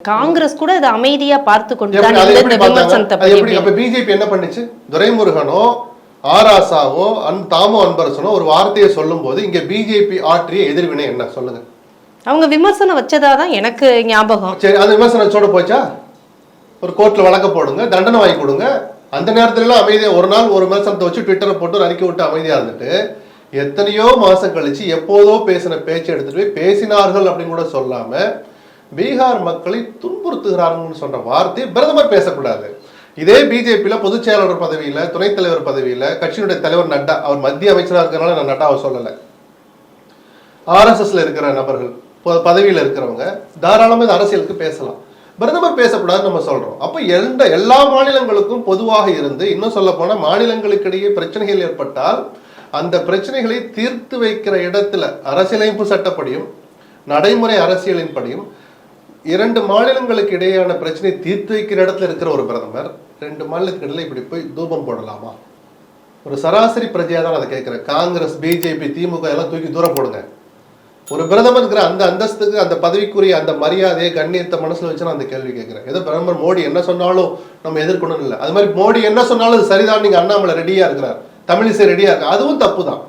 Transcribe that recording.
காங்கிரஸ் கூட அதை அமைதியா பார்த்து கொண்டு பிஜேபி என்ன பண்ணுச்சு? துரைமுருகனோ ஆராசாவோ தாமோ அன்பரசனோ ஒரு வார்த்தையை சொல்லும் போது இங்க பிஜேபி ஆற்றிய எதிர்வினை என்ன சொல்லுங்க? அவங்க விமர்சனம் வச்சதாதான் எனக்கு ஞாபகம். சரி, அந்த விமர்சனத்தோட போச்சா? ஒரு கோர்ட்ல வழக்க போடுங்க, தண்டனை வாங்கி கொடுங்க. அந்த நேரத்துல எல்லாம் அமைதியா ஒரு நாள் ஒரு விமர்சனத்தை வச்சு ட்விட்டரை போட்டு அறிக்கை விட்டு அமைதியா இருந்துட்டு எத்தனையோ மாசம் கழிச்சு எப்போதோ பேசின பேச்சு எடுத்துட்டு போய் பேசினார்கள் அப்படின்னு கூட சொல்லாம பீகார் மக்களை துன்புறுத்துகிறார்கள் சொல்ற வார்த்தையை பிரதமர் பேசக்கூடாது. இதே பிஜேபியில பொதுச் செயலாளர் பதவியில, துணைத் தலைவர் பதவியில, கட்சியினுடைய தலைவர் நட்டா, அவர் மத்திய அமைச்சராக இருக்கிறனால நான் நட்டாவை சொல்லல, RSSல இருக்கிற நபர்கள் பதவியில இருக்கிறவங்க தாராளமா இந்த அரசியலுக்கு பேசலாம். பிரதமர் பேசக்கூடாதுன்னு நம்ம சொல்றோம். அப்ப எல்லா மாநிலங்களுக்கும் பொதுவாக இருந்து, இன்னும் சொல்ல போனா மாநிலங்களுக்கிடையே பிரச்சனைகள் ஏற்பட்டால் அந்த பிரச்சனைகளை தீர்த்து வைக்கிற இடத்துல அரசியலமைப்பு சட்டப்படியும் நடைமுறை அரசியலின் படியும் 2 மாநிலங்களுக்கு இடையேயான பிரச்சனை தீர்த்து வைக்கிற இடத்துல இருக்கிற ஒரு பிரதமர் 2 மாநிலத்துக்கு இடையில இப்படி போய் தூபம் போடலாமா? ஒரு சராசரி பிரஜையா தான் அதை கேட்கிறேன். காங்கிரஸ், பிஜேபி, திமுக எல்லாம் தூக்கி தூரம் போடுங்க. ஒரு பிரதமர் அந்த அந்தஸ்துக்கு, அந்த பதவிக்குரிய அந்த மரியாதையை, கண்ணியத்தை மனசுல வச்சு நான் அந்த கேள்வி கேட்கிறேன். ஏதோ பிரதமர் மோடி என்ன சொன்னாலும் நம்ம எதிர்க்கணும் இல்லை. அது மாதிரி மோடி என்ன சொன்னாலும் அது சரிதான், நீங்க அண்ணாமலை ரெடியா இருக்கிறார், தமிழிசை ரெடியா இருக்கு, அதுவும் தப்பு தான்.